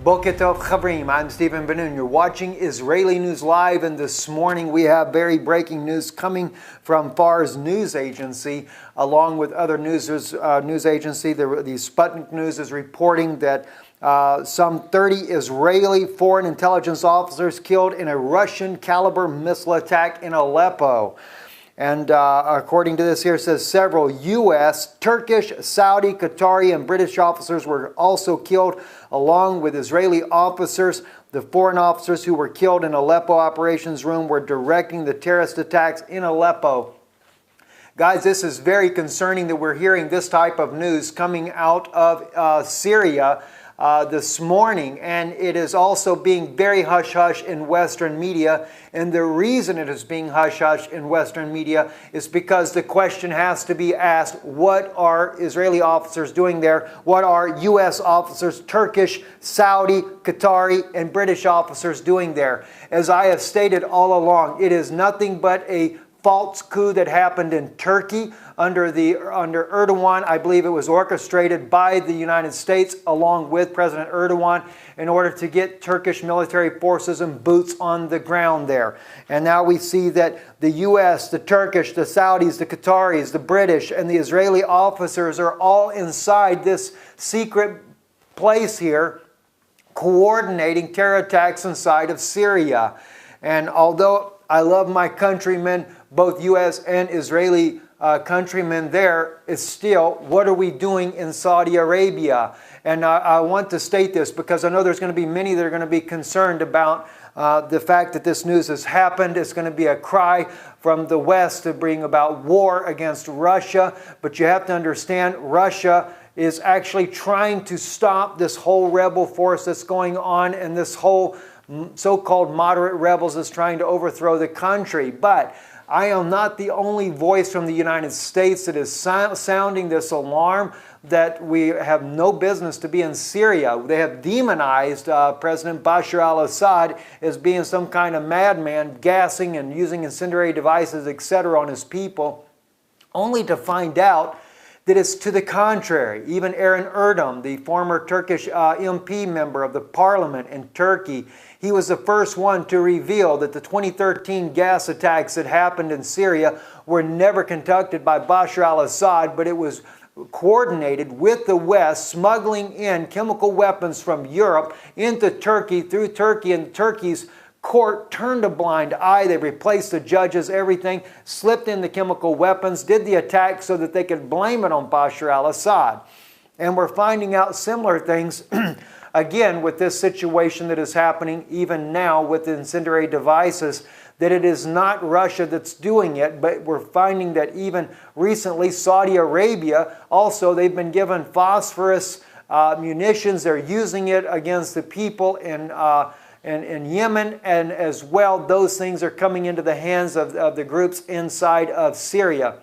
Boker Tov Chavrim, I'm Stephen Ben-Nun. You're watching Israeli News Live, and this morning we have very breaking news coming from Fars News Agency, along with other news agency. The Sputnik News is reporting that some 30 Israeli foreign intelligence officers killed in a Russian-caliber missile attack in Aleppo. And according to this here, it says several U.S., Turkish, Saudi, Qatari, and British officers were also killed, along with Israeli officers. The foreign officers who were killed in Aleppo operations room were directing the terrorist attacks in Aleppo. Guys, this is very concerning that we're hearing this type of news coming out of Syria this morning, and it is also being very hush-hush in Western media. And the reason it is being hush-hush in Western media is because the question has to be asked, what are Israeli officers doing there? What are U.S. officers, Turkish, Saudi, Qatari, and British officers doing there? As I have stated all along, it is nothing but a false coup that happened in Turkey under Erdogan. I believe it was orchestrated by the United States along with President Erdogan in order to get Turkish military forces and boots on the ground there. And now we see that the U.S., the Turkish, the Saudis, the Qataris, the British, and the Israeli officers are all inside this secret place here coordinating terror attacks inside of Syria. And although I love my countrymen, both U.S. and Israeli countrymen there, is still, what are we doing in Saudi Arabia? And I want to state this because I know there's going to be many that are going to be concerned about the fact that this news has happened. It's going to be a cry from the West to bring about war against Russia. But you have to understand, Russia is actually trying to stop this whole rebel force that's going on, and this whole so-called moderate rebels is trying to overthrow the country. But I am not the only voice from the United States that is sounding this alarm that we have no business to be in Syria. They have demonized President Bashar al-Assad as being some kind of madman, gassing and using incendiary devices, etc. on his people, only to find out that it's to the contrary. Even Eren Erdem, the former Turkish MP member of the parliament in Turkey, he was the first one to reveal that the 2013 gas attacks that happened in Syria were never conducted by Bashar al-Assad, but it was coordinated with the West, smuggling in chemical weapons from Europe into Turkey, through Turkey, and Turkey's court turned a blind eye. They replaced the judges, everything, slipped in the chemical weapons, did the attack so that they could blame it on Bashar al-Assad. And we're finding out similar things again with this situation that is happening even now with the incendiary devices, that it is not Russia that's doing it, but we're finding that even recently Saudi Arabia, also they've been given phosphorus munitions. They're using it against the people in Yemen, and as well those things are coming into the hands of the groups inside of Syria,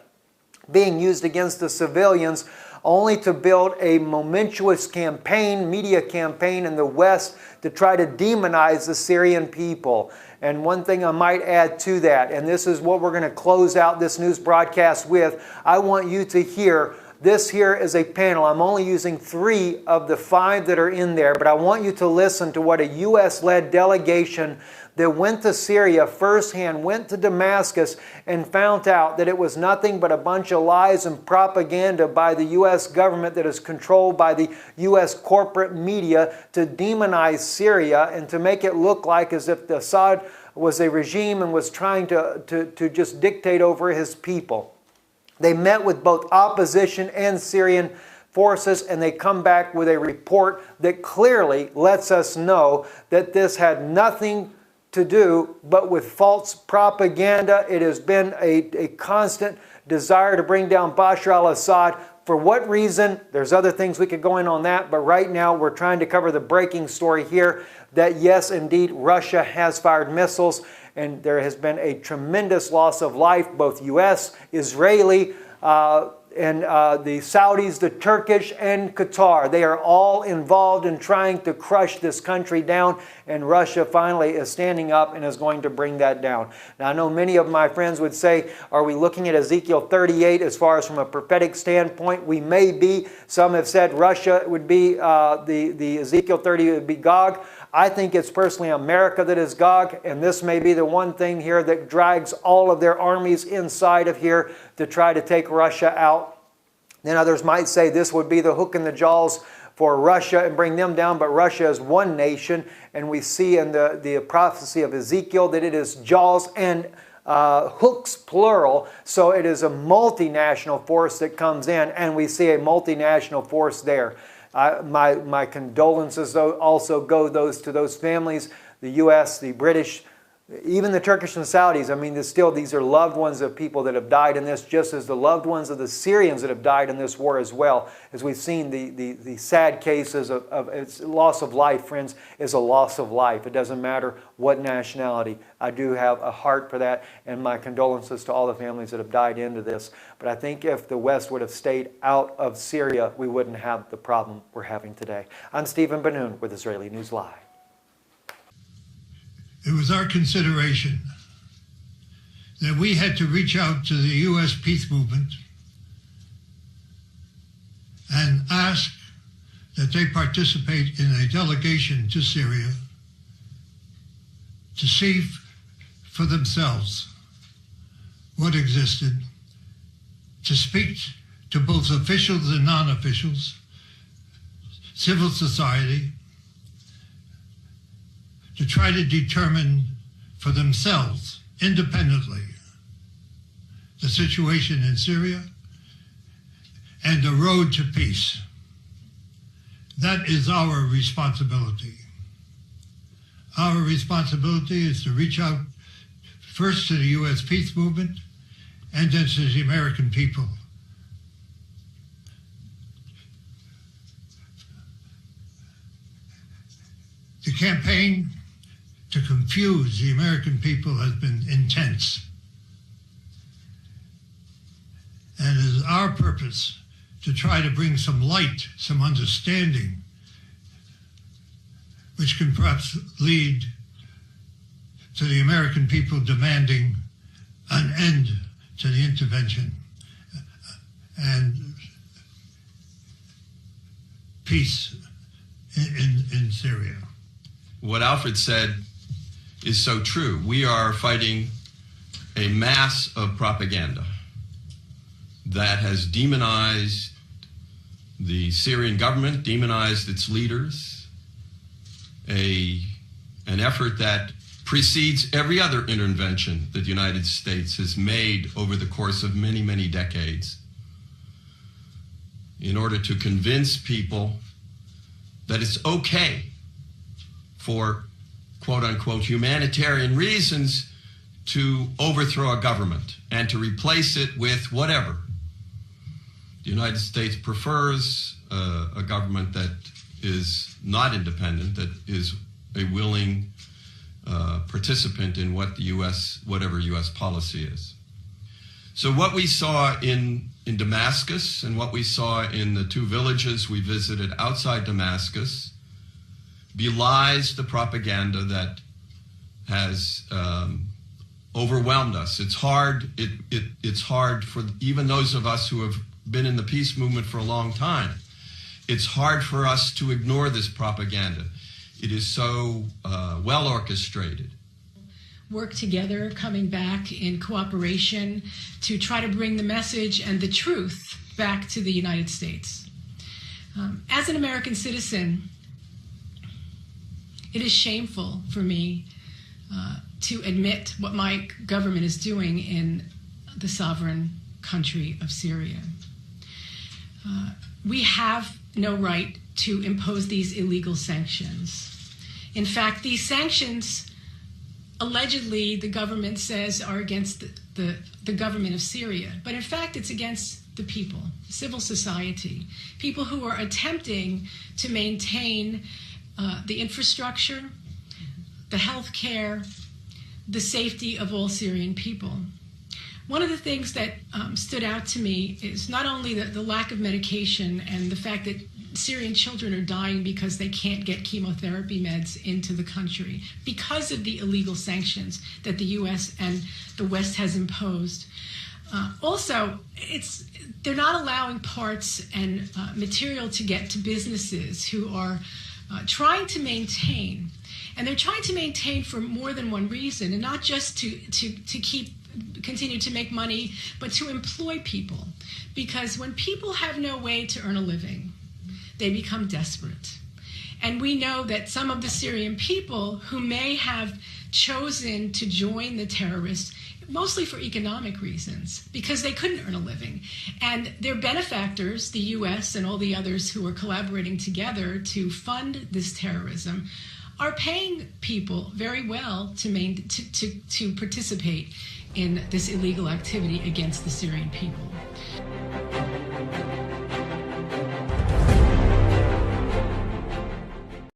being used against the civilians, only to build a momentous campaign, media campaign in the West to try to demonize the Syrian people. And one thing I might add to that, and this is what we're going to close out this news broadcast with, I want you to hear. This here is a panel. I'm only using 3 of the 5 that are in there, but I want you to listen to what a U.S.-led delegation that went to Syria firsthand, went to Damascus, and found out that it was nothing but a bunch of lies and propaganda by the U.S. government that is controlled by the U.S. corporate media to demonize Syria and to make it look like as if Assad was a regime and was trying to just dictate over his people. They met with both opposition and Syrian forces, and they come back with a report that clearly lets us know that this had nothing to do but with false propaganda. It has been a constant desire to bring down Bashar al-Assad. For what reason? There's other things we could go in on that, but right now we're trying to cover the breaking story here that yes, indeed, Russia has fired missiles, and there has been a tremendous loss of life, both U.S., Israeli, and the Saudis, the Turkish, and Qatar. They are all involved in trying to crush this country down, and Russia finally is standing up and is going to bring that down. Now, I know many of my friends would say, are we looking at Ezekiel 38 as far as from a prophetic standpoint? We may be. Some have said Russia would be, the Ezekiel 30 would be Gog. I think it's personally America that is Gog, and this may be the one thing here that drags all of their armies inside of here to try to take Russia out. Then others might say this would be the hook in the jaws for Russia and bring them down, but Russia is one nation, and we see in the prophecy of Ezekiel that it is jaws and hooks, plural, so it is a multinational force that comes in, and we see a multinational force there. My condolences also go to those families, the U.S., the British, even the Turkish and Saudis. I mean, these are loved ones of people that have died in this, just as the loved ones of the Syrians that have died in this war as well. As we've seen, the sad cases of its loss of life, friends, is a loss of life. It doesn't matter what nationality. I do have a heart for that, and my condolences to all the families that have died into this. But I think if the West would have stayed out of Syria, we wouldn't have the problem we're having today. I'm Stephen Ben-Nun with Israeli News Live. It was our consideration that we had to reach out to the U.S. peace movement and ask that they participate in a delegation to Syria to see for themselves what existed, to speak to both officials and non-officials, civil society, to try to determine for themselves, independently, the situation in Syria and the road to peace. That is our responsibility. Our responsibility is to reach out first to the U.S. peace movement and then to the American people. The campaign to confuse the American people has been intense. And it is our purpose to try to bring some light, some understanding, which can perhaps lead to the American people demanding an end to the intervention and peace in Syria. What Alfred said is so true. We are fighting a mass of propaganda that has demonized the Syrian government, demonized its leaders, an effort that precedes every other intervention that the United States has made over the course of many, many decades in order to convince people that it's okay for quote-unquote humanitarian reasons to overthrow a government and to replace it with whatever. The United States prefers a government that is not independent, that is a willing participant in what the whatever U.S. policy is. So what we saw in Damascus and what we saw in the two villages we visited outside Damascus belies the propaganda that has overwhelmed us. It's hard. It's hard for even those of us who have been in the peace movement for a long time. It's hard for us to ignore this propaganda. It is so well orchestrated. Work together, coming back in cooperation to try to bring the message and the truth back to the United States. As an American citizen, it is shameful for me to admit what my government is doing in the sovereign country of Syria. We have no right to impose these illegal sanctions. In fact, these sanctions, allegedly, the government says are against the government of Syria. But in fact, it's against the people, civil society, people who are attempting to maintain the infrastructure, the health care, the safety of all Syrian people. One of the things that stood out to me is not only the lack of medication and the fact that Syrian children are dying because they can't get chemotherapy meds into the country because of the illegal sanctions that the U.S. and the West has imposed. Also, they're not allowing parts and material to get to businesses who are trying to maintain. And they're trying to maintain for more than one reason, and not just to continue to make money, but to employ people. Because when people have no way to earn a living, they become desperate. And we know that some of the Syrian people who may have chosen to join the terrorists, mostly for economic reasons, because they couldn't earn a living. And their benefactors, the U.S. and all the others who are collaborating together to fund this terrorism, are paying people very well to participate in this illegal activity against the Syrian people.